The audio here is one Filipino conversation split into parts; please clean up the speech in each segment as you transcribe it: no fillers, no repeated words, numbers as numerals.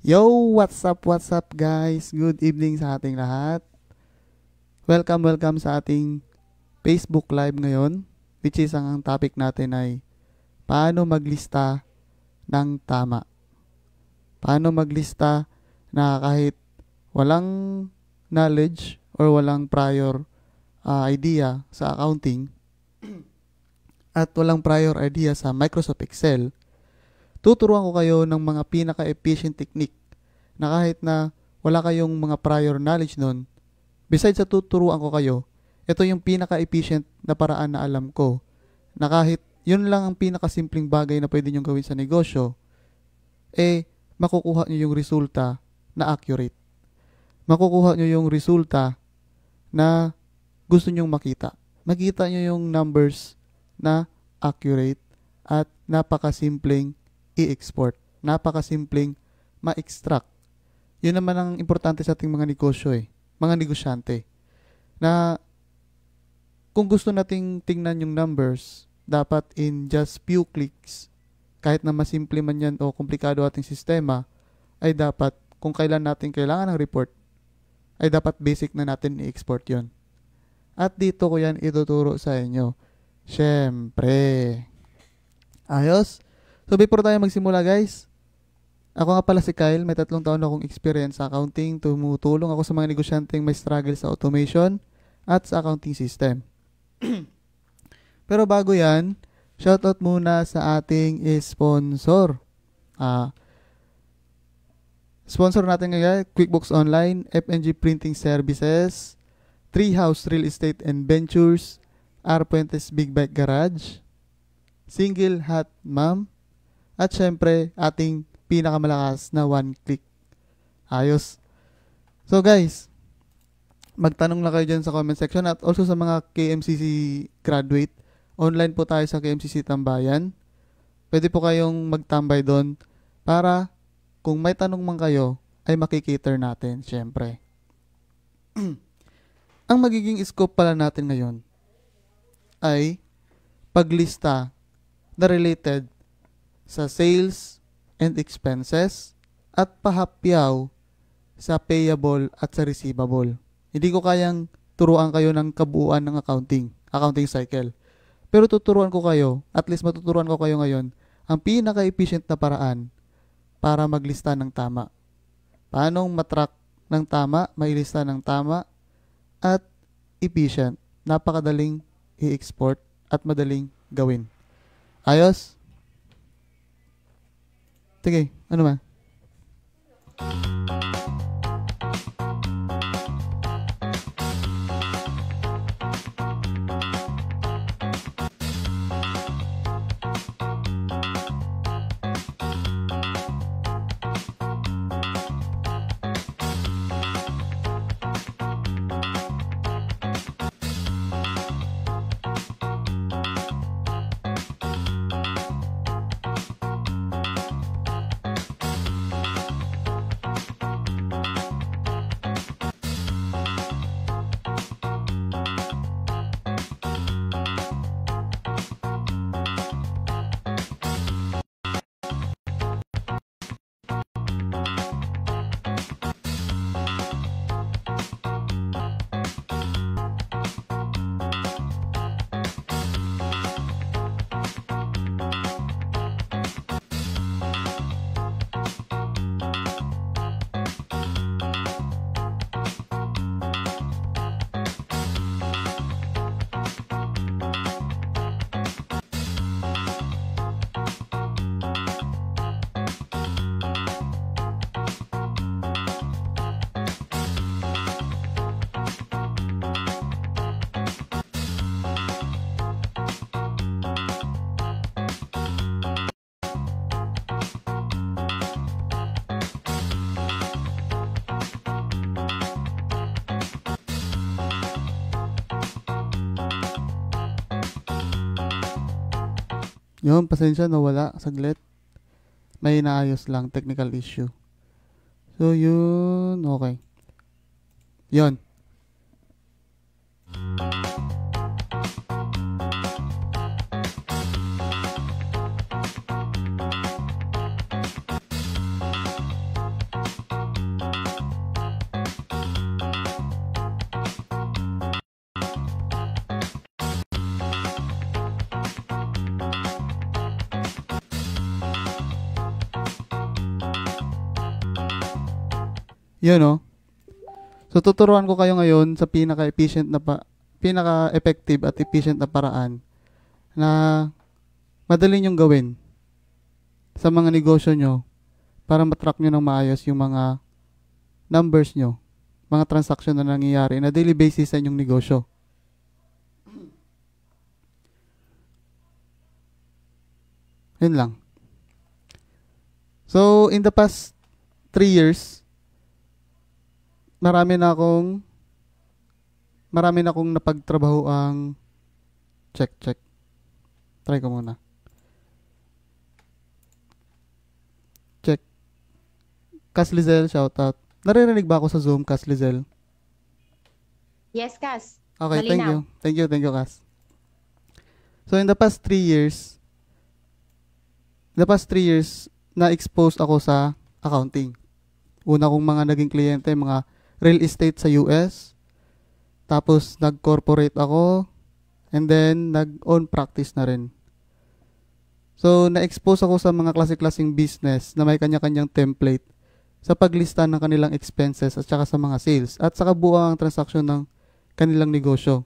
Yo, what's up guys? Good evening sa ating lahat. Welcome sa ating Facebook Live ngayon, which is ang topic natin ay paano maglista ng tama. Paano maglista na kahit walang knowledge or walang prior idea sa accounting at walang prior idea sa Microsoft Excel, tuturuan ko kayo ng mga pinaka-efficient technique na kahit na wala kayong mga prior knowledge nun, besides sa tuturuan ko kayo, ito yung pinaka-efficient na paraan na alam ko na kahit yun lang ang pinaka-simpleng bagay na pwede nyong gawin sa negosyo, makukuha nyo yung resulta na accurate. Makukuha nyo yung resulta na gusto nyong makita. Makita nyo yung numbers na accurate at napakasimpleng i-export. Napakasimpleng ma-extract. Yun naman ang importante sa ating mga negosyo mga negosyante. Na kung gusto nating tingnan yung numbers, dapat in just few clicks, kahit na masimple man yan o komplikado ating sistema, ay dapat, kung kailan natin kailangan ng report, ay dapat basic na natin i-export yon. At dito ko yan ituturo sa inyo. Syempre. Ayos? So before tayo magsimula guys, ako nga pala si Kyle, may 3 taon akong experience sa accounting. Tumutulong ako sa mga negosyanteng may struggle sa automation at sa accounting system. Pero bago yan, shoutout muna sa ating sponsor. Sponsor natin ngayon, QuickBooks Online, FNG Printing Services, Treehouse Real Estate and Ventures, R. Puentes Big Bike Garage, Single Hat Ma'am, at syempre ating pinakamalakas na one click. Ayos. So guys, magtanong lang kayo dyan sa comment section at also sa mga KMCC graduate. Online po tayo sa KMCC Tambayan. Pwede po kayong magtambay doon para kung may tanong man kayo ay makikater natin syempre. Ang magiging scope pala natin ngayon ay paglista na related sa sales and expenses at pahapyaw sa payable at sa receivable. Hindi ko kayang turuan kayo ng kabuuan ng accounting cycle. Pero tuturuan ko kayo, at least matuturuan ko kayo ngayon, ang pinaka-efficient na paraan para maglista ng tama. Paano matrack ng tama, mailista ng tama, at efficient. Napakadaling i-export at madaling gawin. Ayos? Sige, ano ba? Yun, pasensya nawala saglit. May inaayos lang, technical issue. So yun, okay. Yun. Yun, no? So, tuturuan ko kayo ngayon sa pinaka-effective at efficient na paraan na madali nyong gawin sa mga negosyo nyo para matrack nyo ng maayos yung mga numbers nyo, mga transaction na nangyayari na daily basis sa inyong negosyo. Yun lang. So, in the past 3 years, marami na akong napagtrabaho ang check. Try ko muna. Check. Cas Lizel, shoutout. Naririnig ba ako sa Zoom, Cas Lizel? Yes, Cas. Okay, Malinaw. thank you, Cas. So, in the past 3 years, na-expose ako sa accounting. Una kong mga naging kliyente, mga real estate sa US. Tapos, nag-corporate ako. And then, nag-own practice na rin. So, na-expose ako sa mga klase-klaseng business na may kanya-kanyang template sa paglista ng kanilang expenses at saka sa mga sales at sa kabuuang transaksyon ng kanilang negosyo.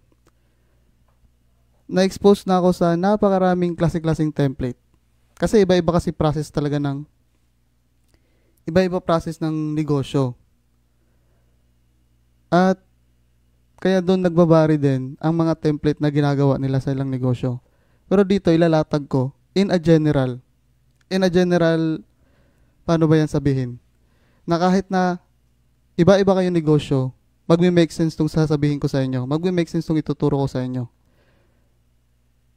Na-expose na ako sa napakaraming klase-klaseng template. Kasi iba-iba kasi process talaga iba-iba process ng negosyo. At kaya doon nagbabari din ang mga template na ginagawa nila sa ilang negosyo. Pero dito ilalatag ko in a general, paano ba yan sabihin? Na kahit na iba-iba kayong negosyo, magme-make sense tong sasabihin ko sa inyo. Magme-make sense tong ituturo ko sa inyo.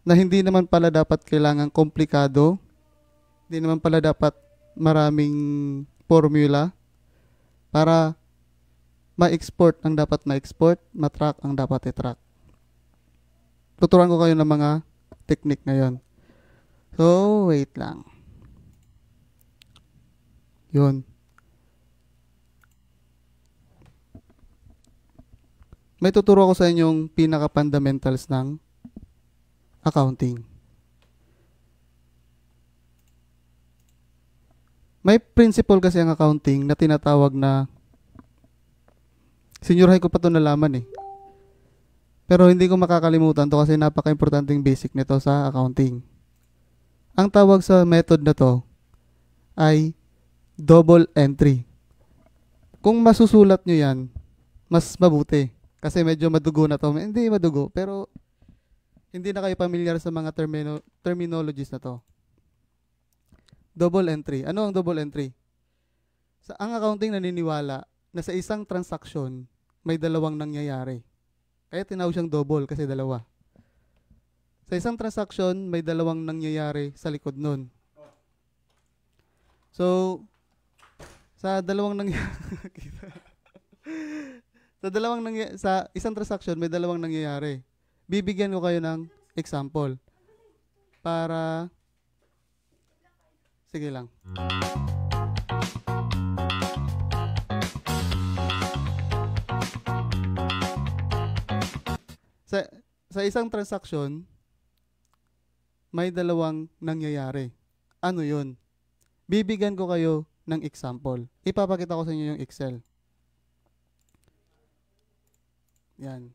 Na hindi naman pala dapat kailangan komplikado, hindi naman pala dapat maraming formula para ma-export ang dapat ma-export, ma-track ang dapat i-track. Tuturuan ko kayo ng mga technique ngayon. So, wait lang. Yun. May tuturo ako sa inyong pinaka-fundamentals ng accounting. May principle kasi ang accounting na tinatawag na seniorhay ko pa ito nalaman eh. Pero hindi ko makakalimutan to kasi napaka-importanting basic nito sa accounting. Ang tawag sa method na to ay double entry. Kung masusulat nyo yan, mas mabuti. Kasi medyo madugo na to. Hindi madugo, pero hindi na kayo familiar sa mga terminologies na to. Double entry. Ano ang double entry? Ang accounting naniniwala na sa isang transaksyon, may dalawang nangyayari. Kaya tinawag siyang double kasi dalawa. Sa isang transaksyon, may dalawang nangyayari sa likod nun. So, sa isang transaction, may dalawang nangyayari. Bibigyan ko kayo ng example para sige lang. Sa isang transaction, may dalawang nangyayari. Ano yun? Bibigyan ko kayo ng example. Ipapakita ko sa inyo yung Excel. Yan.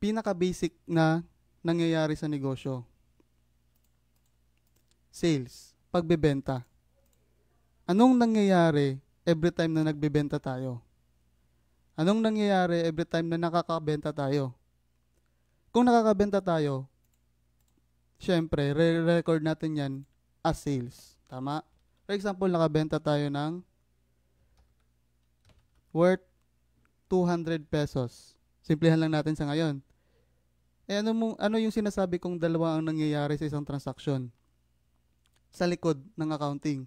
Pinaka-basic na nangyayari sa negosyo. Sales. Pagbebenta. Anong nangyayari every time na nagbebenta tayo? Anong nangyayari every time na nakakabenta tayo? Kung nakakabenta tayo, syempre, re-record natin yan as sales. Tama? For example, nakabenta tayo ng worth 200 pesos. Simplihan lang natin sa ngayon. Ano yung sinasabi kong dalawa ang nangyayari sa isang transaksyon? Sa likod ng accounting.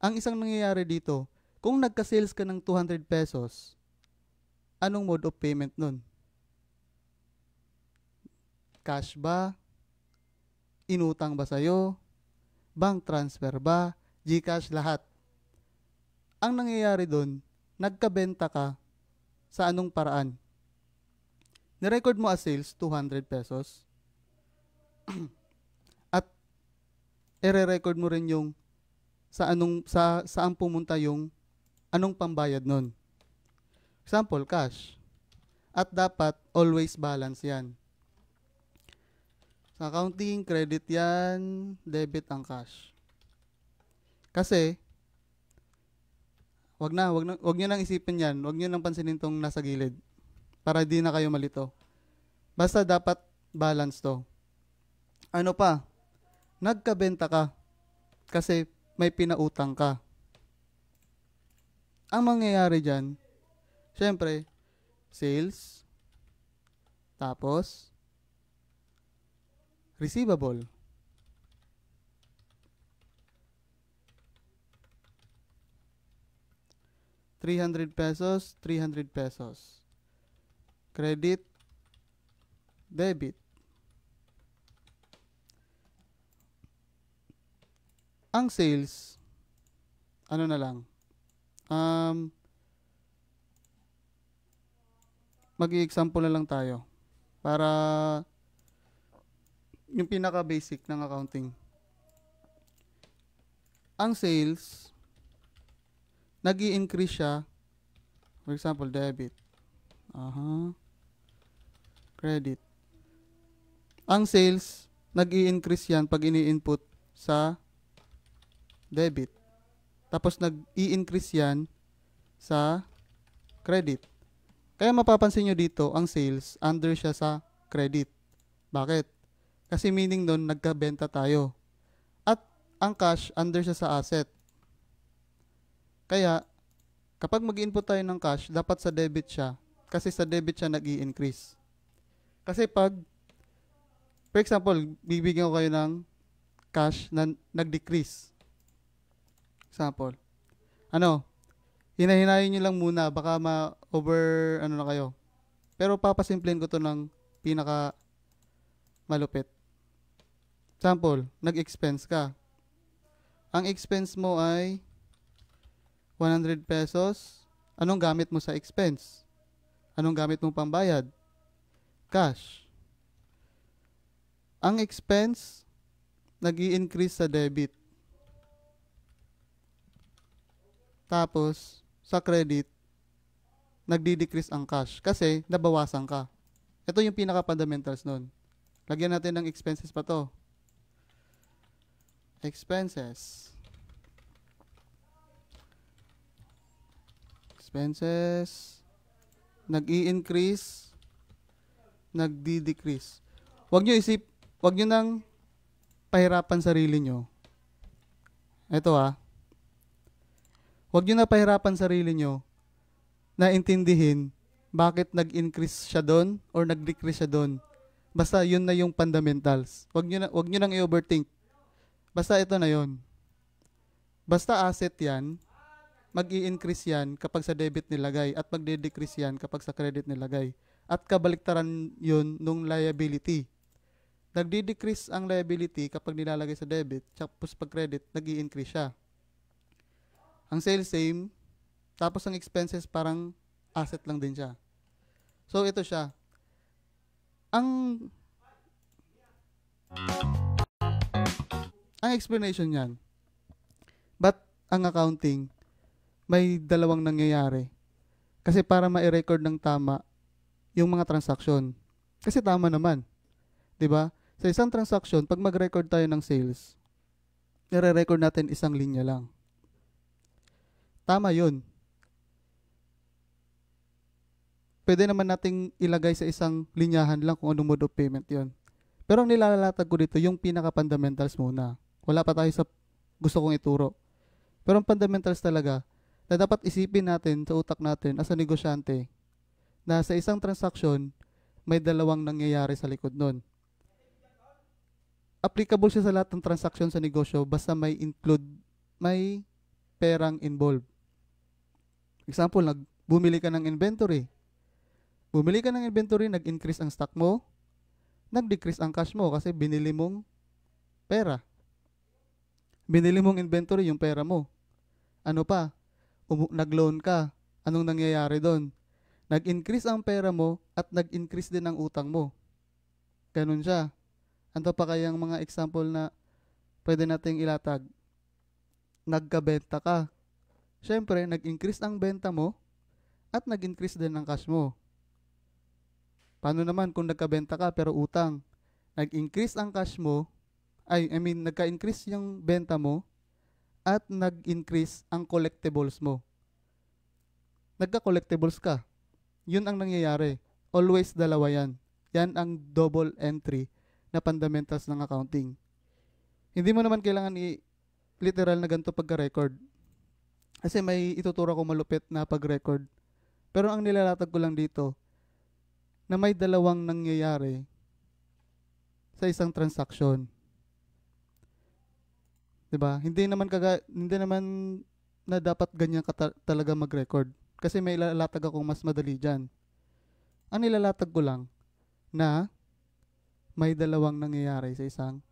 Ang isang nangyayari dito, kung nagka-sales ka ng 200 pesos, anong mode of payment nun? Cash ba? Inutang ba sa'yo? Bank transfer ba? GCash, lahat. Ang nangyayari dun, nagkabenta ka sa anong paraan? Nirecord mo as sales, 200 pesos. At ire-record mo rin yung saan pumunta yung anong pambayad nun. Example, cash. At dapat always balance yan. Sa accounting, credit yan, debit ang cash. Kasi, wag nyo nang isipin yan. Wag nyo nang pansinin tong nasa gilid. Para di na kayo malito. Basta dapat balance to. Ano pa? Nagkabenta ka. Kasi may pinautang ka. Ang mangyayari dyan, syempre, sales, tapos, receivable. ₱300, ₱300. Credit, debit. Ang sales, ano na lang, mag-i-example na lang tayo para yung pinaka-basic ng accounting. Ang sales, nag-i-increase siya. For example, debit. Credit. Ang sales, nag-i-increase yan pag ini-input sa debit. Tapos nag-i-increase yan sa credit. Kaya mapapansin nyo dito, ang sales, under siya sa credit. Bakit? Kasi meaning nun, nagkabenta tayo. At ang cash, under siya sa asset. Kaya, kapag mag-input tayo ng cash, dapat sa debit siya. Kasi sa debit siya nag-i-increase. Kasi pag, for example, bibigyan ko kayo ng cash na nag-decrease. Example. Hinahinayin nyo lang muna, baka ma-over, na kayo. Pero papasimplin ko to ng pinaka malupit. Example, nag-expense ka. Ang expense mo ay ₱100. Anong gamit mo sa expense? Anong gamit mo pambayad? Cash. Ang expense, nag-i-increase sa debit. Tapos, sa credit, nagdi-decrease ang cash kasi nabawasan ka. Ito yung pinaka-fundamentals nun. Lagyan natin ng expenses pa to. Expenses. Nag-i-increase, nagdi-decrease. Huwag nyo nang pahirapan sarili nyo. Ito huwag nyo na pahirapan sarili nyo na intindihin bakit nag-increase siya doon or nag-decrease siya doon. Basta yun na yung fundamentals. Huwag nyo nang i-overthink. Basta ito na yun. Basta asset yan, mag-i-increase yan kapag sa debit nilagay at magde-decrease yan kapag sa credit nilagay. At kabaliktaran yun nung liability. Nagdi-decrease ang liability kapag nilalagay sa debit, tapos pag credit, nag-i-increase siya. Ang sales same, tapos ang expenses parang asset lang din siya. So ito siya. Ang explanation niyan. But ang accounting, may dalawang nangyayari. Kasi para ma-record ng tama yung mga transaksyon. Kasi tama naman. 'Di ba? Sa isang transaction, pag mag-record tayo ng sales, nire-record natin isang linya lang. Tama yun. Pwede naman nating ilagay sa isang linyahan lang kung anong mode of payment yun. Pero ang nilalatag ko dito, yung pinaka-fundamentals muna. Wala pa tayo sa gusto kong ituro. Pero ang fundamentals talaga, na dapat isipin natin sa utak natin as a negosyante, na sa isang transaction, may dalawang nangyayari sa likod nun. Applicable siya sa lahat ng transaction sa negosyo, basta may perang involved. Example, bumili ka ng inventory. Nag-increase ang stock mo, nag-decrease ang cash mo kasi binili mong pera. Binili mong inventory yung pera mo. Ano pa? Nag-loan ka. Anong nangyayari doon? Nag-increase ang pera mo at nag-increase din ang utang mo. Ganun siya. Ano pa kayang mga example na Pwede nating ilatag, nagkabenta ka. Siyempre, nag-increase ang benta mo at nag-increase din ang cash mo. Paano naman kung nagkabenta ka pero utang? Nag-increase ang cash mo, nagka-increase yung benta mo at nag-increase ang collectibles mo. Nagka-collectibles ka. Yun ang nangyayari. Always dalawa yan. Yan ang double entry na fundamentals ng accounting. Hindi mo naman kailangan literal na ganito pagka-record. Kasi may ituturo ko malupit na pag-record. Pero ang nilalatag ko lang dito, na may dalawang nangyayari sa isang transaction. 'Di ba? Hindi naman na dapat ganyan ka talaga mag-record. Kasi may ilalatag akong mas madali diyan. Ang nilalatag ko lang na may dalawang nangyayari sa isang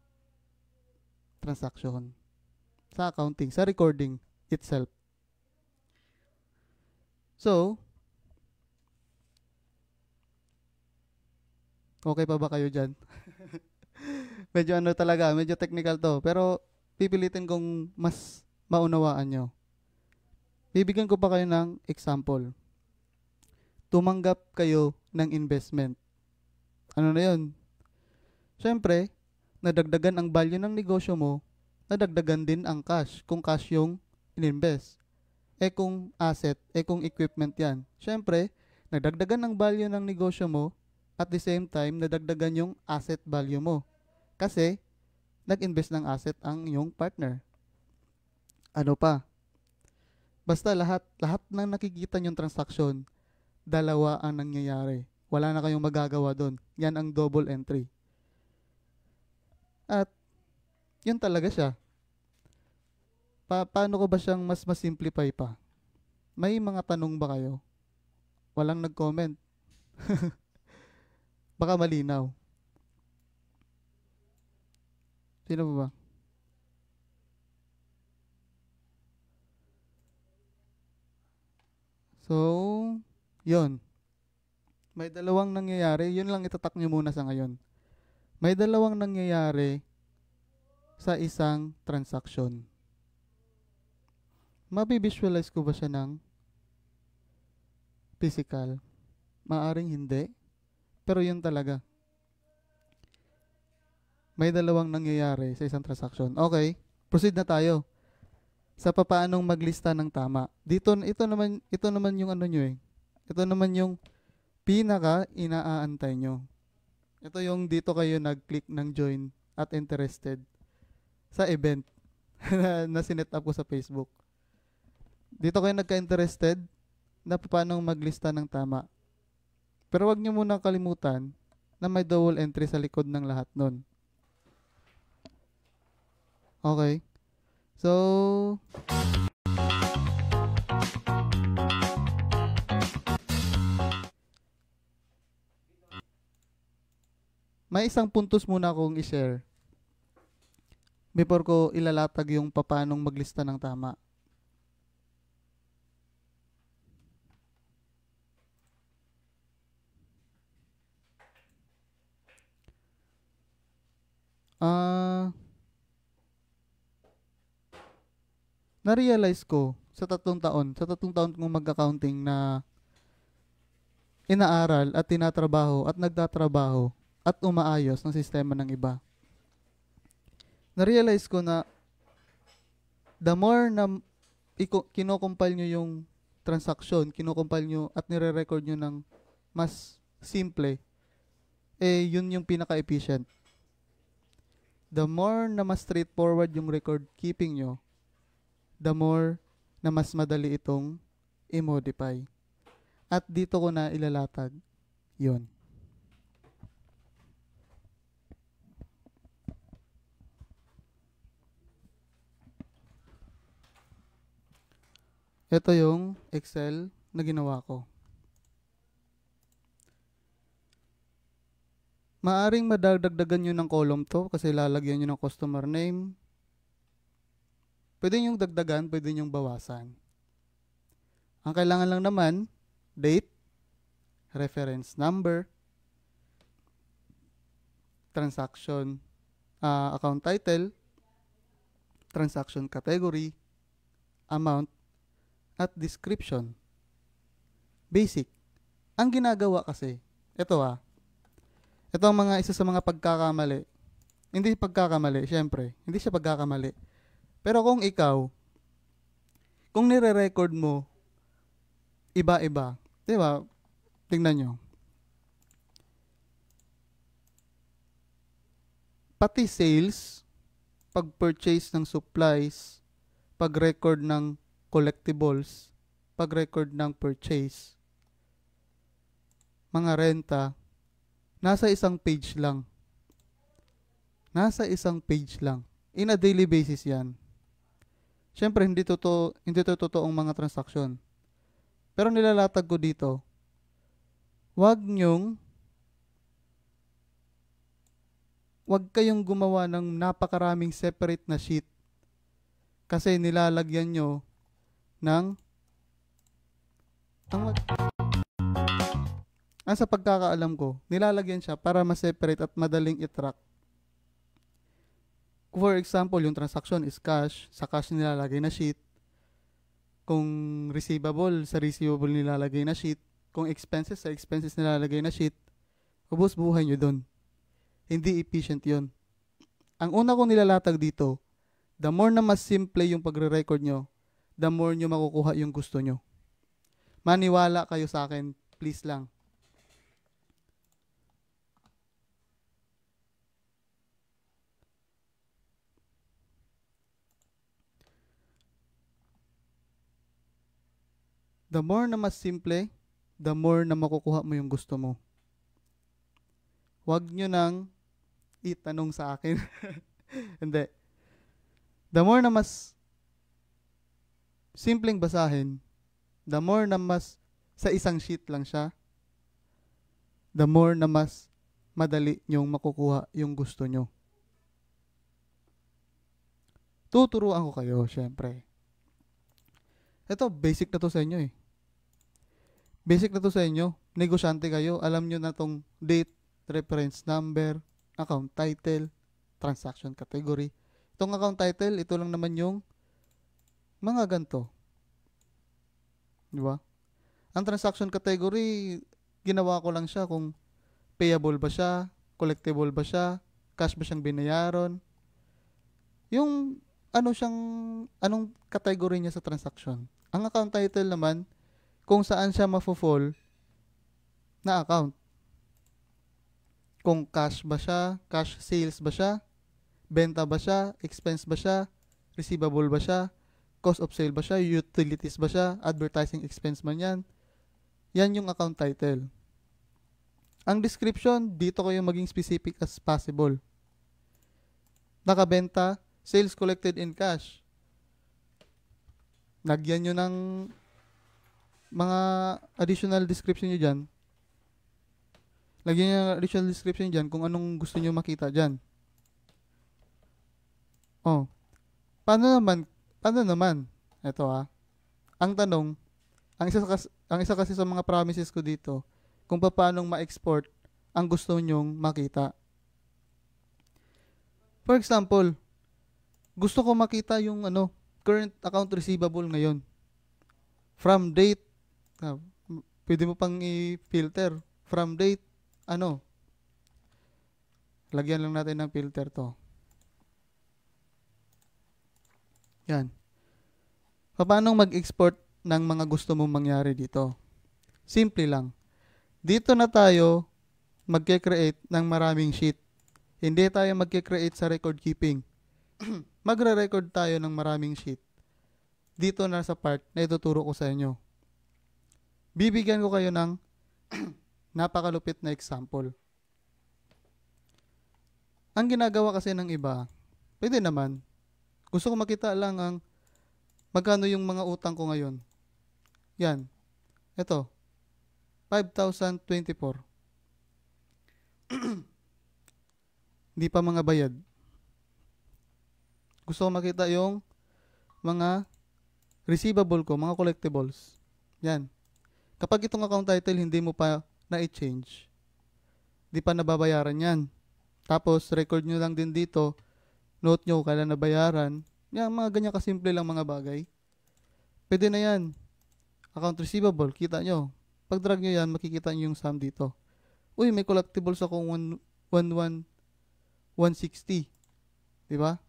transaction. Sa accounting, sa recording itself. So, okay pa ba kayo dyan? Medyo talaga, medyo technical to. Pero pipilitin kong mas maunawaan nyo. Bibigyan ko pa kayo ng example. Tumanggap kayo ng investment. Ano na yun? Siyempre, nadagdagan ang value ng negosyo mo, nadagdagan din ang cash, kung cash yung ininvest. Kung asset, kung equipment yan. Siyempre, nadagdagan ang value ng negosyo mo, at the same time, nadagdagan yung asset value mo. Kasi, nag-invest ng asset ang iyong partner. Ano pa? Basta lahat ng nakikita nyong transaksyon, dalawa ang nangyayari. Wala na kayong magagawa doon. Yan ang double entry. At, yun talaga siya. Paano ko ba siyang mas simplify pa? May mga tanong ba kayo? Walang nag-comment. Baka malinaw. Sino ba? So, yon. May dalawang nangyayari. Yun lang itatak nyo muna sa ngayon. May dalawang nangyayari sa isang transaction. Mabivisualize ko ba siya ng physical? Maaring hindi. Pero yun talaga. May dalawang nangyayari sa isang transaction. Okay, proceed na tayo sa papaanong maglista ng tama. Ito naman yung ano nyo eh. Ito naman yung pinaka inaantay nyo. Ito yung dito kayo nag-click ng join at interested sa event na sinet up ko sa Facebook. Dito kayo nagka-interested na paano maglista ng tama. Pero wag nyo muna kalimutan na may double entry sa likod ng lahat nun. Okay. So, may isang puntos muna akong i-share before ko ilalatag yung papanong maglista ng tama. Na-realize ko sa tatlong taon kong mag-accounting na inaaral at tinatrabaho at nagtatrabaho at umaayos ng sistema ng iba. Na-realize ko na the more na kinocompile nyo yung transaction, kinocompile nyo at nire-record nyo ng mas simple, yun yung pinaka-efficient. The more na mas straightforward yung record keeping nyo, the more na mas madali itong i-modify. At dito ko na ilalatag yon. Ito yung Excel na ginawa ko. Maaring madagdagan nyo ng column to kasi lalagyan nyo ng customer name. Pwede nyong dagdagan, pwede nyong bawasan. Ang kailangan lang naman, date, reference number, transaction, account title, transaction category, amount, at description. Basic. Ang ginagawa kasi, ito ito ang isa sa mga pagkakamali. Hindi pagkakamali, syempre. Hindi siya pagkakamali. Pero kung nire-record mo, iba-iba. Di ba? Tingnan nyo. Pati sales, pag-purchase ng supplies, pag-record ng collectibles, pag-record ng purchase, mga renta, nasa isang page lang. Nasa isang page lang. In a daily basis yan. Siyempre, hindi to totoong mga transaksyon. Pero nilalatag ko dito, wag kayong gumawa ng napakaraming separate na sheet. Kasi nilalagyan nyo ng sa pagkakaalam ko, nilalagyan siya para ma-separate at madaling i-track. For example, yung transaction is cash, sa cash nilalagay na sheet. Kung receivable, sa receivable nilalagay na sheet. Kung expenses, sa expenses nilalagay na sheet. Ubos buhay nyo dun. Hindi efficient yun. Ang una kong nilalatag dito, the more na mas simple yung pagre-record nyo, the more nyo makukuha yung gusto nyo. Maniwala kayo sa akin, please lang. The more na mas simple, the more na makukuha mo yung gusto mo. Huwag nyo nang itanong sa akin. Hindi. The more na mas simpleng basahin, the more na mas sa isang sheet lang siya, the more na mas madali nyong makukuha yung gusto nyo. Tuturuan ko kayo, syempre. Ito, basic na to sa inyo Basic na to sa inyo. Negosyante kayo. Alam nyo na tong date, reference number, account title, transaction category. Itong account title, ito lang naman yung mga ganito. Di ba? Ang transaction category, ginawa ko lang siya kung payable ba siya, collectible ba siya, cash ba siyang binayaran. Yung anong category niya sa transaction. Ang account title naman, kung saan siya mafo-fall na account. Kung cash ba siya, cash sales ba siya, benta ba siya, expense ba siya, receivable ba siya, cost of sale ba siya, utilities ba siya, advertising expense man yan. Yan yung account title. Ang description, dito kayo maging specific as possible. Nakabenta, sales collected in cash. Lagyan nyo ng mga additional description nyo dyan. Lagyan nyo ng additional description dyan kung anong gusto nyo makita dyan. Oh. Paano naman? Ito Ang tanong, ang isa kasi sa mga promises ko dito, kung paano ma-export ang gusto nyong makita. For example, gusto ko makita yung current account receivable ngayon. From date, pwede mo pang i-filter. From date, lagyan lang natin ng filter to. Yan. Paano mag-export ng mga gusto mong mangyari dito? Simple lang. Dito na tayo magke-create ng maraming sheet. Hindi tayo magke-create sa record keeping. Magre-record tayo ng maraming sheet. Dito na sa part na ituturo ko sa inyo. Bibigyan ko kayo ng napakalupit na example. Ang ginagawa kasi ng iba, pwede naman. Gusto ko makita lang ang magkano yung mga utang ko ngayon. Yan. Ito. 5,024. Hindi pa mga bayad. Gusto ko makita yung mga receivable ko, mga collectibles. Yan. Kapag itong account title hindi mo pa na-change, di pa nababayaran yan. Tapos, record nyo lang din dito, note nyo kailan nabayaran, Yan, mga ganyan kasimple lang mga bagay. Pwede na yan. Account receivable, kita nyo. Pag drag nyo yan, makikita nyo yung sum dito. Uy, may collectibles akong 160. Diba?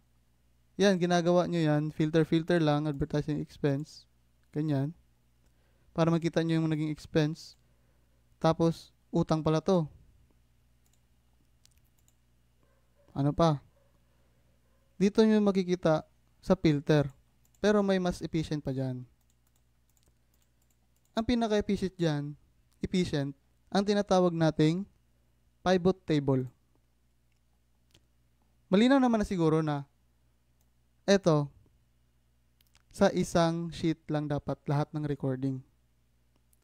Yan, ginagawa nyo yan. Filter lang, advertising expense. Ganyan. Para makita nyo yung naging expense. Tapos, utang pala to. Ano pa? Dito nyo makikita sa filter. Pero may mas efficient pa dyan. Ang pinaka-efficient dyan, ang tinatawag nating pivot table. Malinaw naman na siguro na eto, sa isang sheet lang dapat lahat ng recording.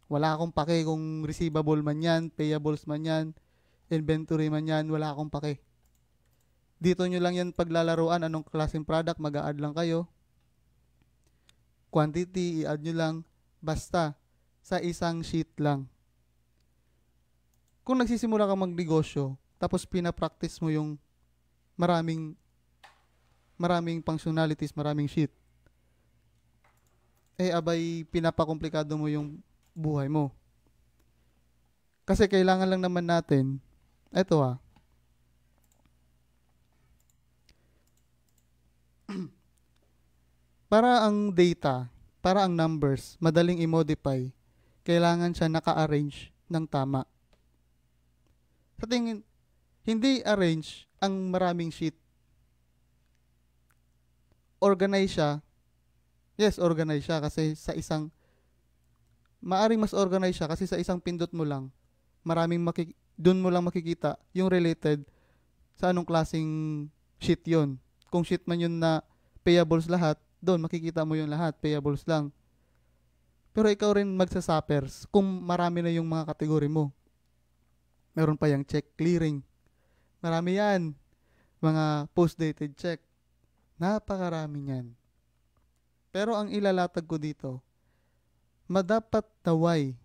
Wala akong pake kung receivable man yan, payables man yan, inventory man yan, wala akong pake. Dito nyo lang yan paglalaruan, anong klaseng product, mag-a-add lang kayo. Quantity, i-add nyo lang, basta sa isang sheet lang. Kung nagsisimula ka magnegosyo, tapos pinapractice mo yung maraming functionalities, maraming sheet, abay pinapakomplikado mo yung buhay mo. Kasi kailangan lang naman natin, para ang data, para ang numbers, madaling i-modify, kailangan siya naka-arrange ng tama. Sa tingin, hindi arrange ang maraming sheet. Organize siya. Yes, organize siya kasi sa isang, maaring mas organize siya kasi sa isang pindot mo lang, dun mo lang makikita yung related sa anong klaseng sheet yon. Kung sheet man yun na payables lahat, doon makikita mo yung lahat, payables lang. Pero ikaw rin magsasuffers kung marami na yung mga kategory mo. Meron pa yung check clearing. Marami yan. Mga post-dated check. Napakarami yan. Pero ang ilalatag ko dito, madapat naway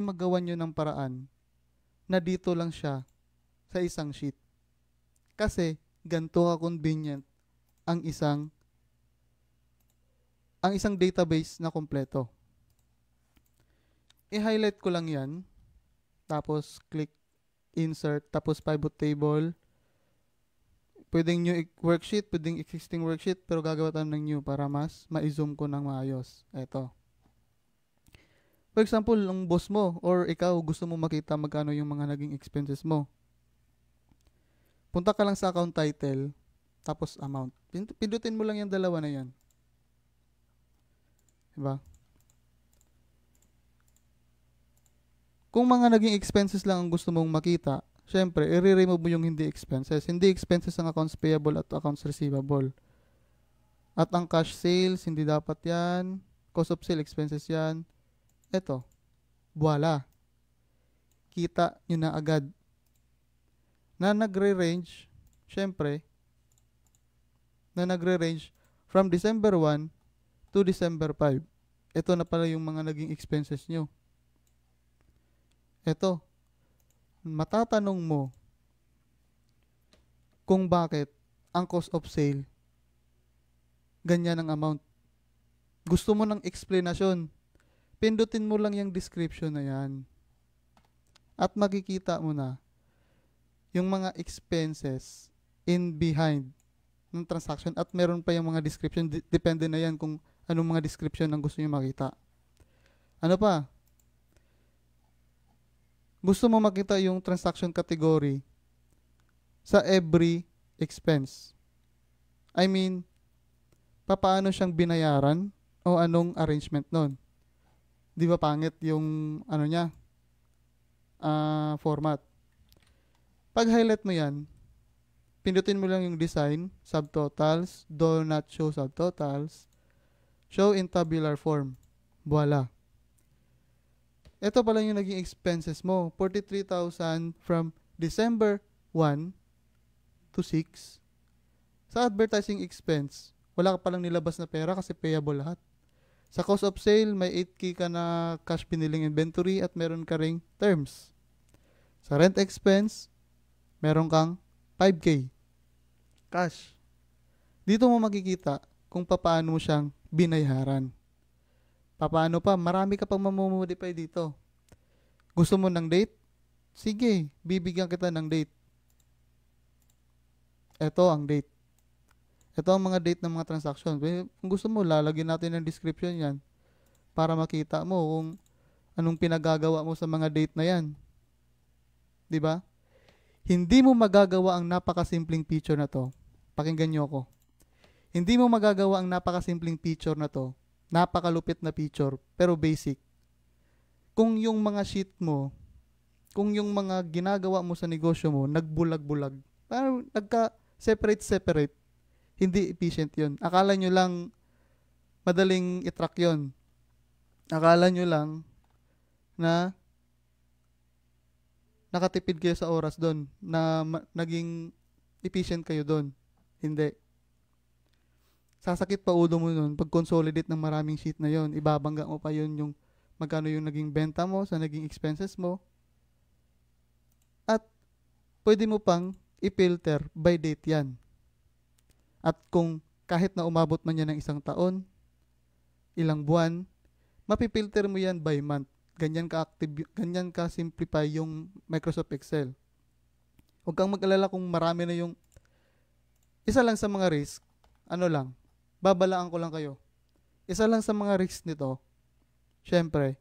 magawan nyo ng paraan na dito lang siya sa isang sheet. Kasi ganito ka-convenient ang isang database na kompleto. I-highlight ko lang yan. Tapos click insert. Tapos pivot table. Pwedeng new worksheet. Pwedeng existing worksheet. Pero gagawa tayo ng new para mas ma-zoom ko ng maayos. Eto. For example, ang boss mo or ikaw gusto mo makita magkano yung mga naging expenses mo. Punta ka lang sa account title. Tapos amount. Pindutin mo lang yung dalawa na yan. Diba? Kung mga naging expenses lang ang gusto mong makita, syempre, i-remove mo yung hindi expenses. Hindi expenses ang accounts payable at accounts receivable. At ang cash sales, hindi dapat yan. Cost of sale expenses yan. Eto. Voila. Kita nyo na agad. Na nagre-range, syempre, from December 1 to December 5. Ito na pala yung mga naging expenses nyo. Ito, matatanong mo kung bakit ang cost of sale ganyan ang amount. Gusto mo ng explanation, pindutin mo lang yung description na yan. At makikita mo na yung mga expenses in behind ng transaction at meron pa yung mga description. Depende na yan kung anong mga description ang gusto nyo makita. Ano pa? Gusto mo makita yung transaction category sa every expense. I mean, paano siyang binayaran o anong arrangement nun. Di ba pangit yung format. Pag highlight mo yan, pindutin mo lang yung design, subtotals, do not show subtotals, show in tabular form. Voila. Ito pala yung naging expenses mo. 43,000 from December 1 to 6. Sa advertising expense, wala ka palang nilabas na pera kasi payable lahat. Sa cost of sale, may 8K ka na cash piniling inventory at meron ka ring terms. Sa rent expense, meron kang 5K cash. Dito mo makikita kung paano mo siyang binayaran. Paano pa? Marami ka pang mamomodify dito. Gusto mo ng date? Sige, bibigyan kita ng date. Ito ang date. Ito ang mga date ng mga transaction. Kung gusto mo, lalagyan natin ng description yan para makita mo kung anong pinagagawa mo sa mga date na yan. 'Di ba? Hindi mo magagawa ang napakasimpleng feature na to. Pakinggan niyo ako. Hindi mo magagawa ang napakasimpleng feature na to. Napakalupit na feature, pero basic. Kung yung mga sheet mo, kung yung mga ginagawa mo sa negosyo mo, nagbulag-bulag, parang nagka-separate, hindi efficient yun. Akala nyo lang madaling i-track yun. Akala nyo lang na nakatipid kayo sa oras doon, na naging efficient kayo doon. Hindi. Sasakit pa ulo mo nun pag consolidate ng maraming sheet na yon. Ibabangga mo pa yun yung magkano yung naging benta mo sa naging expenses mo. At pwede mo pang i-filter by date yan. At kung kahit na umabot man yan ng 1 taon, ilang buwan, mapipilter mo yan by month. Ganyan ka-active, ganyan ka-simplify yung Microsoft Excel. Huwag kang mag-alala kung marami na yung isa lang sa mga risk, babalaan ko lang kayo. Isa lang sa mga risk nito, syempre,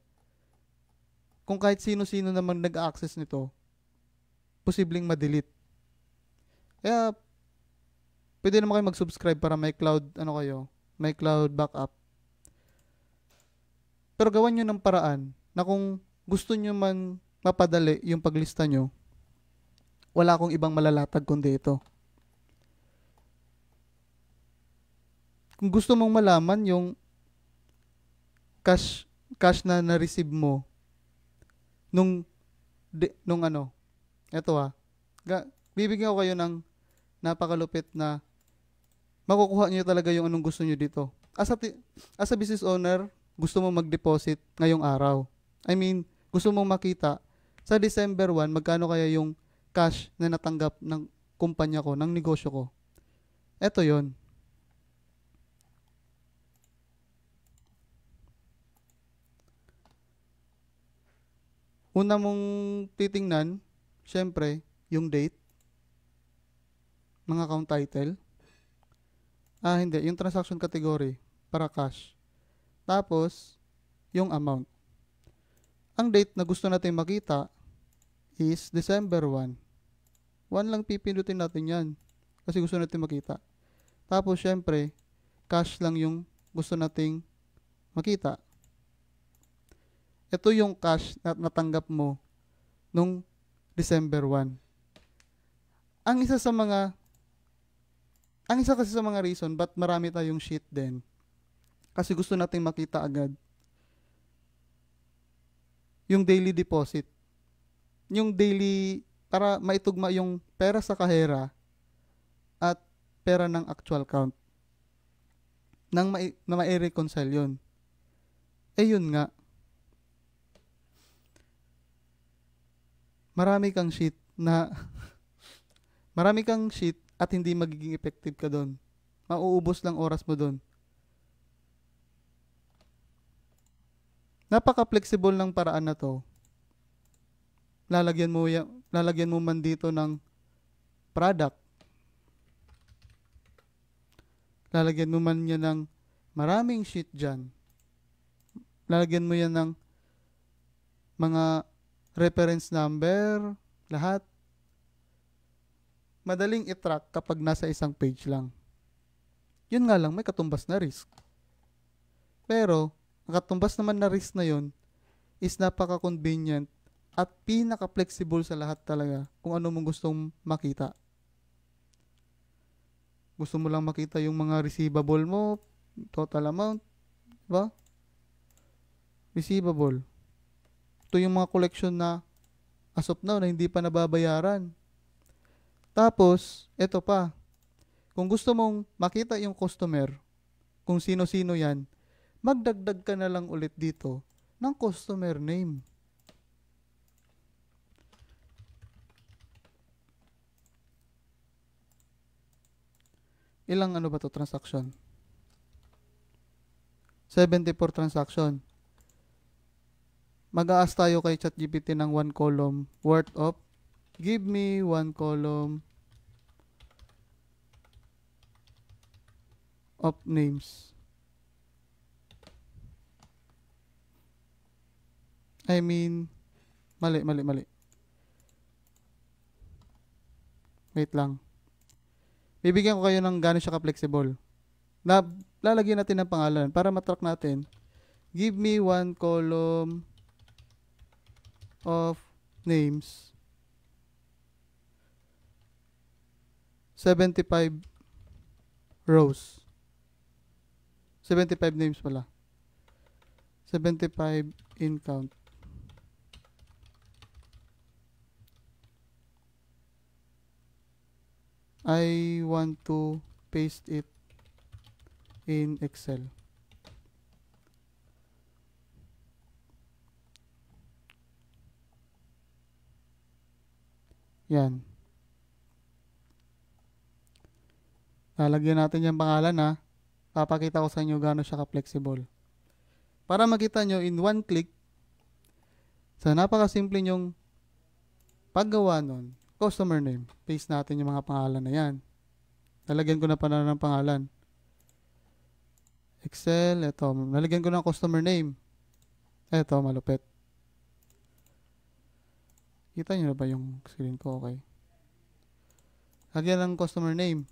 kung kahit sino-sino naman nag-access nito, posibleng ma-delete. Kaya, pwede naman kayo mag-subscribe para may cloud, may cloud backup. Pero gawan nyo ng paraan na kung gusto nyo man mapadali yung paglista nyo, wala akong ibang malalatag kundi ito. Kung gusto mong malaman yung cash na na-receive mo bibigyan ko kayo ng napakalupit na makukuha nyo talaga yung anong gusto nyo dito. As a business owner, gusto mo mag-deposit ngayong araw. Gusto mong makita sa December 1, magkano kaya yung cash na natanggap ng kumpanya ko, ng negosyo ko. Ito yon. Una mong titingnan, syempre, yung date, mga account title. Hindi, yung transaction category para cash. Tapos, yung amount. Ang date na gusto natin makita is December 1. 1 lang pipindutin natin yan kasi gusto natin makita. Tapos, syempre, cash lang yung gusto nating makita. Ito yung cash na natanggap mo nung December 1. Ang isa kasi sa mga reason ba't marami tayong sheet din, kasi gusto nating makita agad yung daily deposit. Yung daily, para maitugma yung pera sa kahera at pera ng actual count. Na ma-reconcile yun. Yun nga. Marami kang sheet at hindi magiging effective ka doon. Mauubos lang oras mo doon. Napaka-flexible ng paraan na to. Lalagyan mo man dito ng product. Lalagyan mo man yan ng maraming sheet dyan. Lalagyan mo yan ng mga reference number, lahat. Madaling i-track kapag nasa isang page lang. Yun nga lang, may katumbas na risk. Pero, ang katumbas naman na risk na yun is napaka-convenient at pinaka-flexible sa lahat talaga kung ano mong gustong makita. Gusto mo lang makita yung mga receivable mo, total amount, diba? Receivable. Ito yung mga collection na as of now na hindi pa nababayaran. Tapos, eto pa. Kung gusto mong makita yung customer, kung sino-sino yan, magdagdag ka na lang ulit dito ng customer name. Ilang transaction? 74 transaction. Mag-a-ask tayo kay ChatGPT ng 1 column worth of, give me 1 column of names. I mean, mali. Wait lang. Bibigyan ko kayo ng gano'n siya ka-flexible. Lalagyan natin ng pangalan para matrack natin. Give me 1 column of names. 75 rows. 75 names pala. 75 in count. I want to paste it in Excel. Yan. Lalagyan natin yung pangalan ha. Papakita ko sa inyo gaano siya ka-flexible. Para makita nyo in one click, sa napakasimple nyong paggawa nun, customer name. Paste natin yung mga pangalan na yan. Lalagyan ko na pa ng pangalan. Excel, eto. Nalagyan ko ng customer name. Eto, malupit. Kita nyo na ba yung screen ko? Okay. Lagyan ng customer name.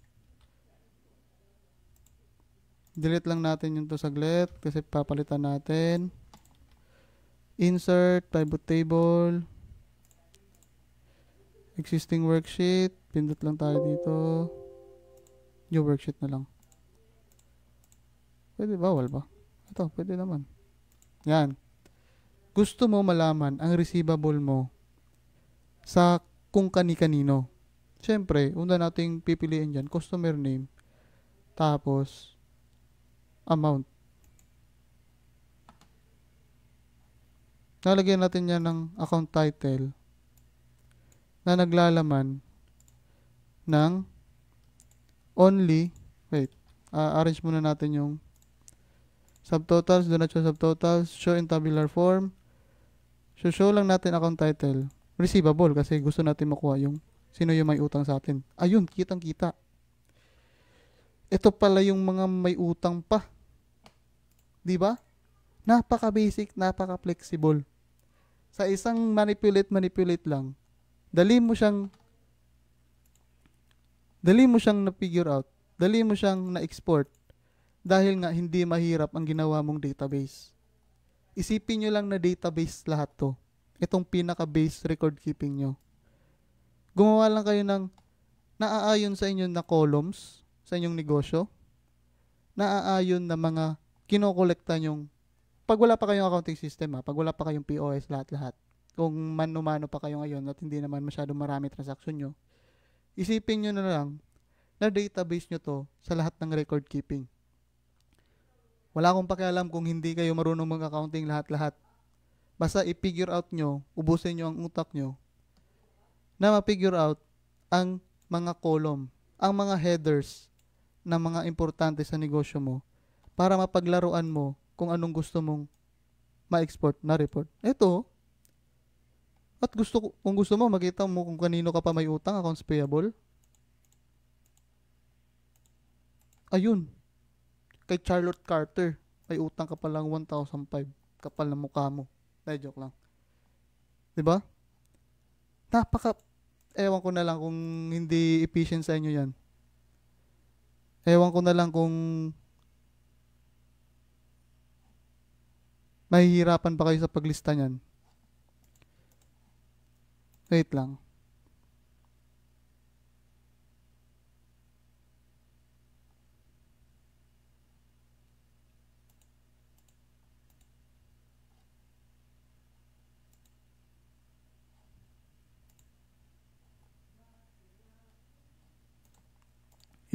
Delete lang natin yung to saglit kasi papalitan natin. Insert, pivot table. Existing worksheet. Pindot lang tayo dito. New worksheet na lang. Pwede bawal ba? Ito, pwede naman. Yan. Gusto mo malaman ang receivable mo sa kung kani-kanino. Siyempre, una nating pipiliin dyan, customer name. Tapos, amount. Nalagyan natin yan ng account title na naglalaman ng only, arrange muna natin yung subtotals, do not show subtotals, show in tabular form. Show lang natin account title. Receivable kasi gusto natin makuha yung sino yung may utang sa atin. Ayun, kitang-kita. Ito pala yung mga may utang pa. 'Di ba? Napaka-basic, napaka-flexible. Sa isang manipulate lang, dali mo siyang na-figure out, dali mo siyang na-export dahil nga hindi mahirap ang ginawa mong database. Isipin nyo lang na database lahat to. Itong pinaka-base record keeping nyo. Gumawa lang kayo ng naaayon sa inyo na columns sa inyong negosyo, naaayon na mga kinokolekta nyong pag wala pa kayong accounting system pag wala pa kayong POS lahat-lahat. Kung mano-mano pa kayo ngayon at hindi naman masyadong marami transaction nyo, isipin nyo na lang na database nyo to sa lahat ng record keeping. Wala akong pakialam kung hindi kayo marunong mag-accounting lahat-lahat. Basta i-figure out nyo, ubusin nyo ang utak nyo, na ma-figure out ang mga column, ang mga headers ng mga importante sa negosyo mo para mapaglaruan mo kung anong gusto mong ma-export na report. Ito, at kung gusto mo, makita mo kung kanino ka pa may utang, accounts payable. Ayun. Kay Charlotte Carter, may utang ka pa lang 1,005. Kapal na mukha mo. Joke lang. 'Di ba? Ewan ko na lang kung hindi efficient sa inyo 'yan. Ewan ko na lang kung mahihirapan pa kayo sa paglista niyan. Wait lang.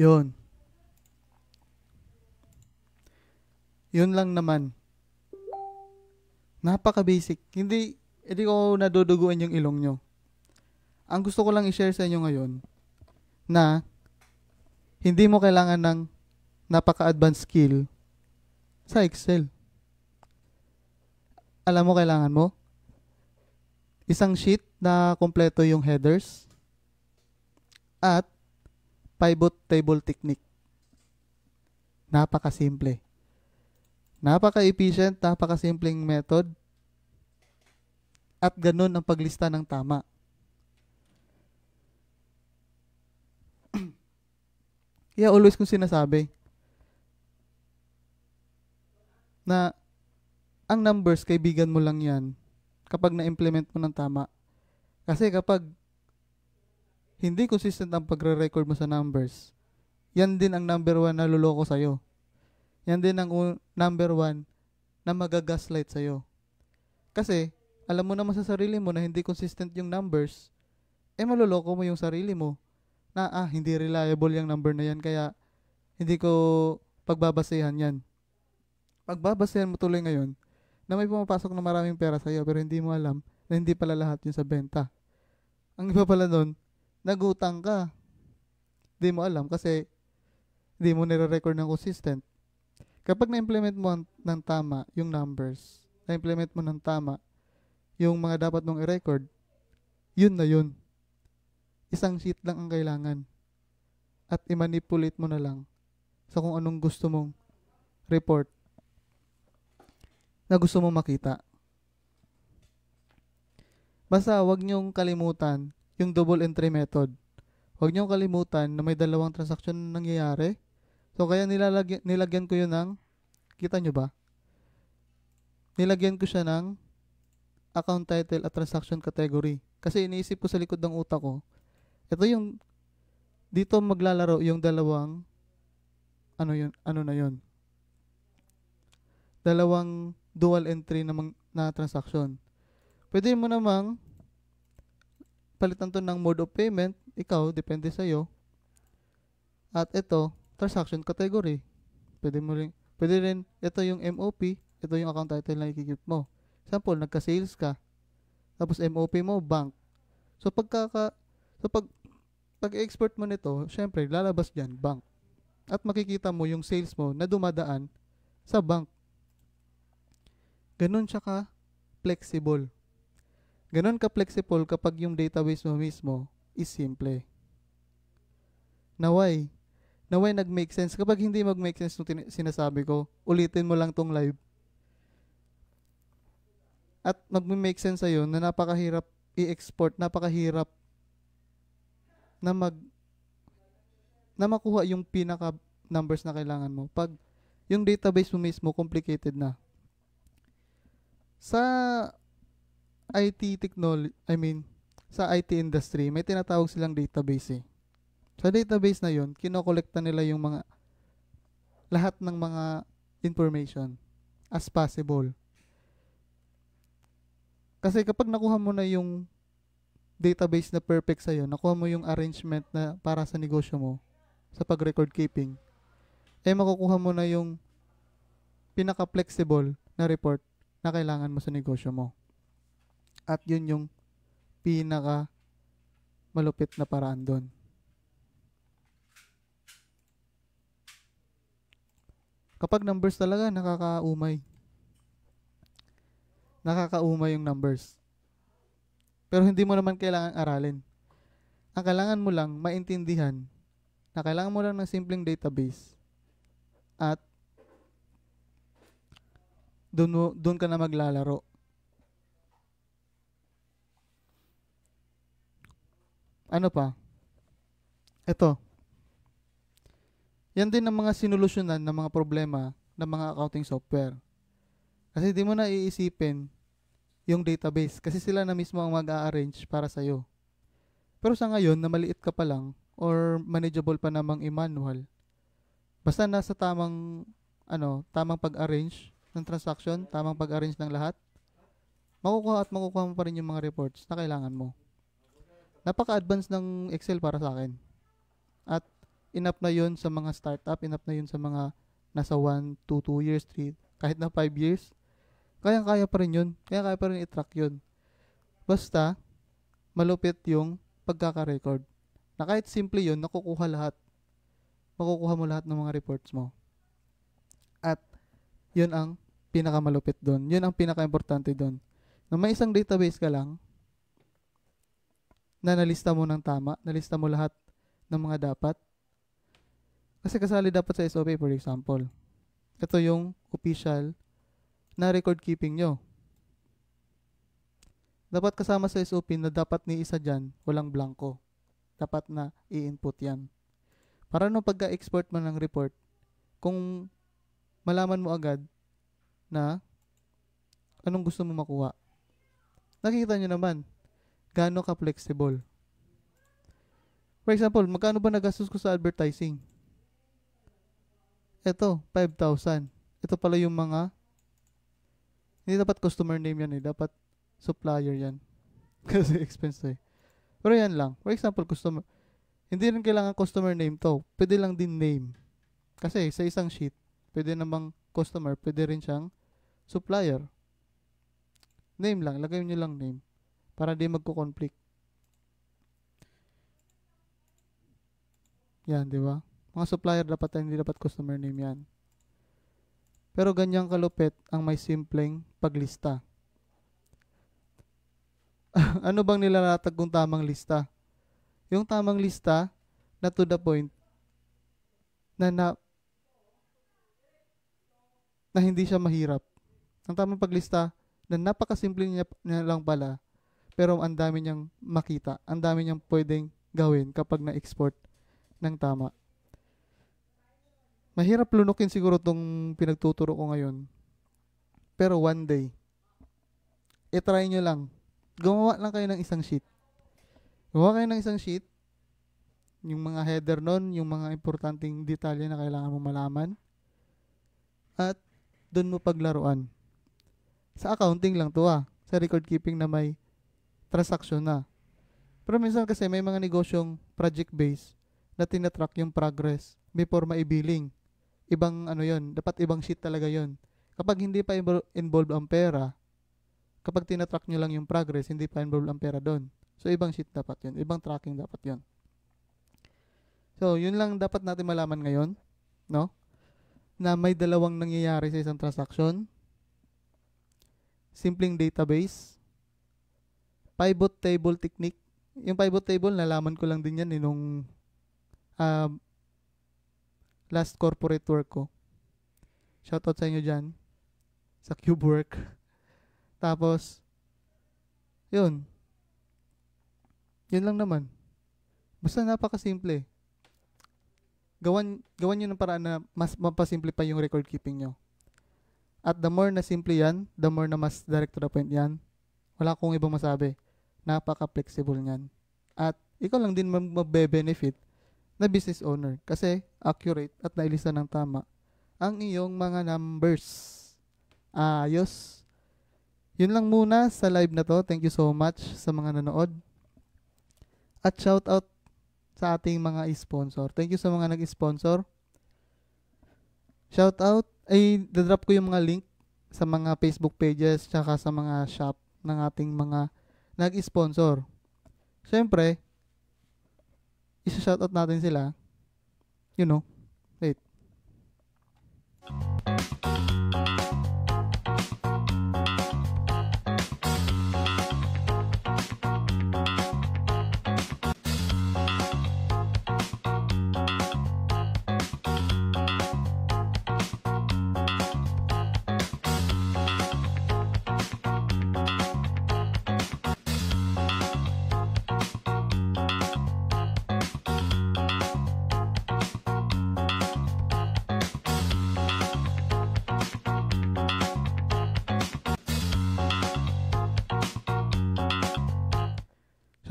Yun. Yun lang naman. Napaka-basic. Hindi ko naduduguan yung ilong nyo. Ang gusto ko lang i-share sa inyo ngayon na hindi mo kailangan ng napaka-advanced skill Sa Excel. Alam mo kailangan mo? Isang sheet na kompleto yung headers at pivot table technique. Napakasimple. Napaka-efficient, napakasimpleng method at ganun ang paglista ng tama. Kaya always kong sinasabi na ang numbers, kaibigan mo lang yan kapag na-implement mo ng tama. Kasi kapag hindi consistent ang pagre-record mo sa numbers, yan din ang number one na luloko sa'yo. Yan din ang number one na magagaslight sa'yo. Kasi, alam mo naman sa sarili mo na hindi consistent yung numbers, maluloko mo yung sarili mo na hindi reliable yung number na yan kaya hindi ko pagbabasehan yan. Pagbabasehan mo tuloy ngayon na may pumapasok na maraming pera sa'yo pero hindi mo alam na hindi pala lahat yun sa benta. Ang iba pala doon, nagutang ka. Hindi mo alam kasi hindi mo nire-record ng consistent. Kapag na-implement mo ng tama yung numbers, na-implement mo ng tama yung mga dapat mong i-record, yun na yun. Isang sheet lang ang kailangan. At i-manipulate mo na lang sa kung anong gusto mong report na gusto mong makita. Basta wag niyong kalimutan yung double entry method. Huwag niyong kalimutan na may dalawang transaksyon na nangyayari. So kaya nilagyan ko yun ng, kita nyo ba? Nilagyan ko siya ng account title at transaction category. Kasi iniisip ko sa likod ng utak ko, ito yung, dito maglalaro yung dalawang, ano na yun? Dalawang dual entry na transaction. Pwede mo namang palitan to ng mode of payment, ikaw, depende sa'yo. At ito, transaction category. Pwede rin, ito yung MOP, ito yung account title na ikikip mo. Example, nagka-sales ka. Tapos MOP mo, bank. So pag export mo nito, syempre, lalabas dyan, bank. At makikita mo yung sales mo na dumadaan sa bank. Ganun siya ka-flexible. Ganun ka-flexible kapag yung database mo mismo is simple. Naway nag-make sense. Kapag hindi mag-make sense nung sinasabi ko, ulitin mo lang tong live. At mag-make sense sa'yo na napakahirap i-export, napakahirap na makuha yung pinaka numbers na kailangan mo. Pag yung database mo mismo complicated na. Sa IT technology, sa IT industry, may tinatawag silang database eh. Sa database na yun, kinokolekta nila yung lahat ng mga information as possible. Kasi kapag nakuha mo na yung database na perfect sa'yo, nakuha mo yung arrangement na para sa negosyo mo, sa pag-record keeping, makukuha mo na yung pinaka-flexible na report na kailangan mo sa negosyo mo. At yun yung pinaka-malupit na paraan doon. Kapag numbers talaga, nakakaumay yung numbers. Pero hindi mo naman kailangan aralin. Ang kailangan mo lang maintindihan na kailangan mo lang ng simpleng database at doon ka na maglalaro. Ano pa? Ito. Yan din ang mga sinolusyonan ng mga problema ng mga accounting software. Kasi di mo na iisipin yung database kasi sila na mismo ang mag-a-arrange para sa'yo. Pero sa ngayon, na maliit ka pa lang or manageable pa namang i-manual, basta nasa tamang pag-arrange ng transaction, tamang pag-arrange ng lahat, makukuha mo pa rin yung mga reports na kailangan mo. Napaka-advance ng Excel para sa akin. At enough na yun sa mga startup, enough na yun sa mga nasa 1 to 2 years, 3, kahit na 5 years, kaya pa rin yun. Kaya pa rin i-track yun. Basta, malupit yung pagkaka-record. Na kahit simple yun, makukuha mo lahat ng mga reports mo. At Yun ang pinakamalupit doon. Yun ang pinaka-importante doon. Na may isang database ka lang na nalista mo ng tama, nalista mo lahat ng mga dapat. Kasi kasali dapat sa SOP, for example. Ito yung official na record keeping nyo. Dapat kasama sa SOP na dapat ni isa dyan, walang blanco. Dapat na i-input yan. Para nung pagka-export mo ng report, kung malaman mo agad na anong gusto mo makuha. Nakikita nyo naman, gaano ka flexible. For example, magkano ba nagastos ko sa advertising? Ito, 5,000. Ito pala yung mga, hindi dapat customer name yan dapat supplier yan. Kasi expense eh. Pero yan lang. For example, customer, hindi rin kailangan customer name to. Pwede lang din name. Kasi sa isang sheet, pwede namang customer, pwede rin siyang supplier. Name lang, lagay nyo lang name. Para di magko-conflict. Yan, di ba? Mga supplier dapat hindi dapat customer name yan. Pero ganyang kalupit ang may simpleng paglista. Ano bang nilalatag kung tamang lista? Yung tamang lista na to the point na hindi siya mahirap. Ang tamang paglista na napakasimple niya lang pala pero ang dami niyang makita. Ang dami niyang pwedeng gawin kapag na-export ng tama. Mahirap lunukin siguro tong pinagtuturo ko ngayon. Pero one day, i-try nyo lang. Gumawa lang kayo ng isang sheet. Gumawa kayo ng isang sheet. Yung mga header nun, yung mga importanteng detalye na kailangan mo malaman. At doon mo paglaruan. Sa accounting lang to sa record keeping na may transaction na. Pero minsan kasi may mga negosyong project based na tinatrack yung progress before maibiling. Ibang ano yon, dapat ibang sheet talaga yon. Kapag hindi pa involved ang pera, kapag tinatrack nyo lang yung progress, hindi pa involved ang pera doon. So ibang sheet dapat yon, ibang tracking dapat yon. So yun lang dapat natin malaman ngayon, no? Na may dalawang nangyayari sa isang transaction. Simpleng database, pivot table technique. Yung pivot table, nalaman ko lang din yan nung last corporate work ko. Shoutout sa inyo dyan sa CubeWork. Tapos, yun lang naman. Basta napakasimple. Gawan nyo ng paraan na mas mapasimple pa yung record keeping nyo. At the more na simple yan, the more na mas direct to the point yan. Wala akong ibang masabi. Napaka-flexible yan. At ikaw lang din magbe-benefit na business owner kasi accurate at nailista ng tama ang iyong mga numbers. Ayos. Yun lang muna sa live na to. Thank you so much sa mga nanood. At shout out sa ating mga sponsor. Thank you sa mga nag-sponsor. Shout out. Ay, dadrop ko yung mga link sa mga Facebook pages tsaka sa mga shop ng ating mga nag-sponsor. Siyempre, isa-shoutout natin sila. You know. Wait.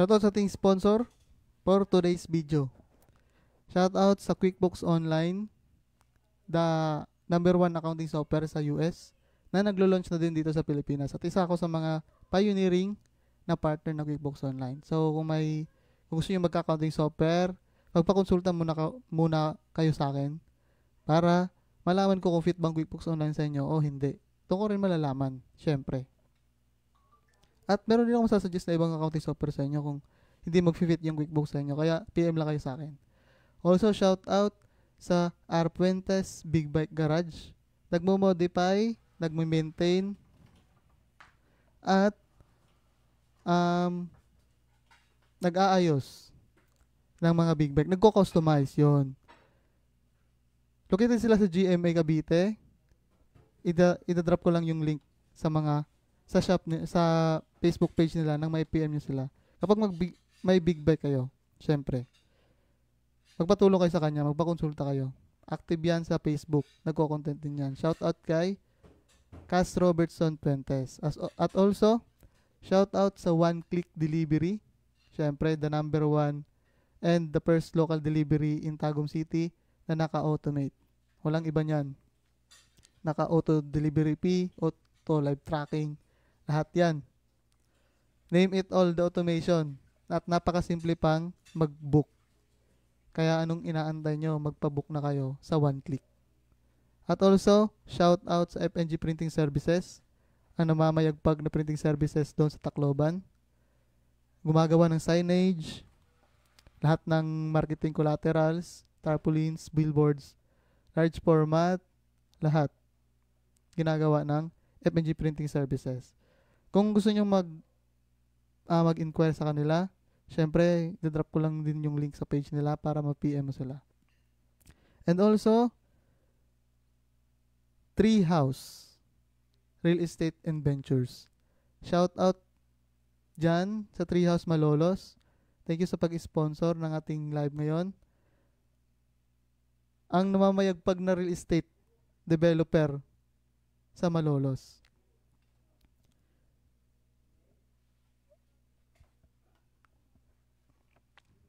Shoutout sa ating sponsor for today's video. Shoutout sa QuickBooks Online, the number 1 accounting software sa US na naglo-launch na din dito sa Pilipinas. At isa ako sa mga pioneering na partner ng QuickBooks Online. So kung gusto niyo magka-accounting software, magpakonsulta muna kayo sa akin para malaman ko kung fit bang QuickBooks Online sa inyo o hindi. Ito ko rin malalaman, syempre. At meron din akong sasuggest na ibang accounting software sa inyo kung hindi mag-fit yung QuickBooks sa inyo. Kaya PM lang kayo sa akin. Also, shout out sa R. Puentes Big Bike Garage. nagmo-modify, nagmo-maintain, at um, nag-aayos ng mga big bike. Nagko-customize yon. Located sila sa GMA Cavite. Ida-drop ko lang yung link sa mga sa shop sa Facebook page nila nang may PM nyo sila. Kapag may big bike kayo, syempre, magpatulong kayo sa kanya, magpakonsulta kayo. Active yan sa Facebook. Nagko-content din yan. Shout out kay Cass Robertson Puentes. At also, shout out sa One Click Delivery. Syempre, the number one and the first local delivery in Tagum City na naka-automate. Walang iba niyan. Naka-auto delivery fee, auto live tracking, lahat yan. Name it all, the automation. At napakasimple pang mag-book. Kaya anong inaantay nyo, magpa-book na kayo sa One Click. At also, shout out sa FNG Printing Services, ang namamayagpag na printing services doon sa Tacloban. Gumagawa ng signage, lahat ng marketing collaterals, tarpaulins, billboards, large format, lahat ginagawa ng FNG Printing Services. Kung gusto nyo mag-inquire sa kanila, syempre, didrop ko lang din yung link sa page nila para ma-PM mo sila. And also, Treehouse Real Estate and Ventures. Shout out dyan sa Treehouse Malolos. Thank you sa pag-sponsor ng ating live ngayon. Ang namamayagpag na real estate developer sa Malolos.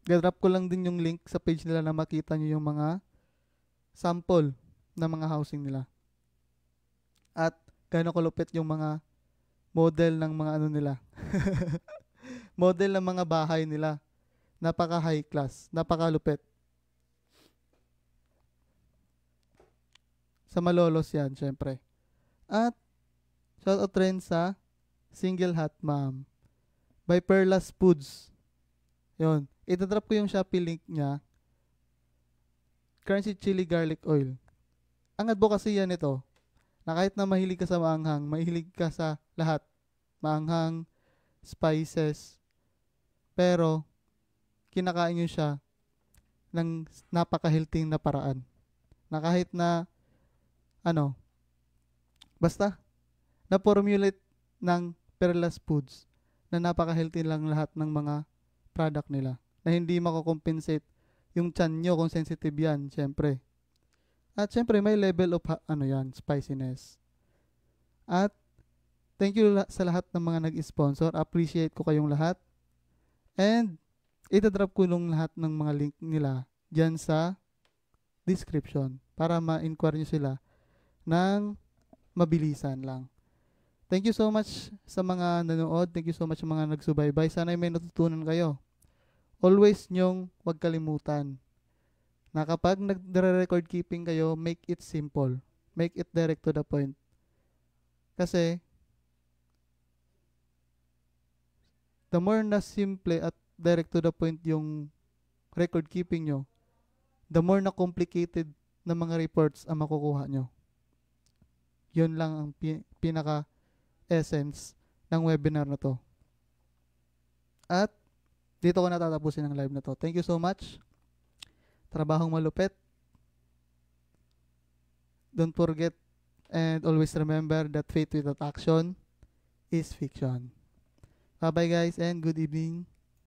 Gadrop ko lang din yung link sa page nila na makita nyo yung mga sample na mga housing nila. At gano'ng kalupit yung mga model ng mga ano nila. Model ng mga bahay nila. Napaka high class. Napaka lupit. Sa Malolos yan, syempre. At shoutout rin sa Single Hot Mom by Perlas Foods. Yun. Itadrop ko yung Shopee link niya. Crunchy Chili Garlic Oil. Ang advocacy yan ito, na kahit na mahilig ka sa maanghang, mahilig ka sa lahat. Maanghang, spices, pero kinakain nyo siya ng napaka-healthy na paraan. Na kahit na basta na-formulate ng Perlas Foods na napaka-healthy lang lahat ng mga product nila. Na hindi mako-compensate yung tiyan nyo kung sensitive yan, syempre. At syempre may level of spiciness. At thank you sa lahat ng mga nag-sponsor. Appreciate ko kayong lahat. And itadrop ko yung lahat ng mga link nila dyan sa description para ma-inquire nyo sila ng mabilisan lang. Thank you so much sa mga nanood. Thank you so much sa mga nagsubaybay. Sana may natutunan kayo. Always nyong huwag kalimutan na kapag nagre-record keeping kayo, make it simple. Make it direct to the point. Kasi the more na simple at direct to the point yung record keeping nyo, the more na complicated na mga reports ang makukuha nyo. Yun lang ang pinaka-essence ng webinar na to. At dito ko natatapusin ang live na to. Thank you so much. Trabahong malupit. Don't forget and always remember that faith without action is fiction. Bye-bye guys and good evening.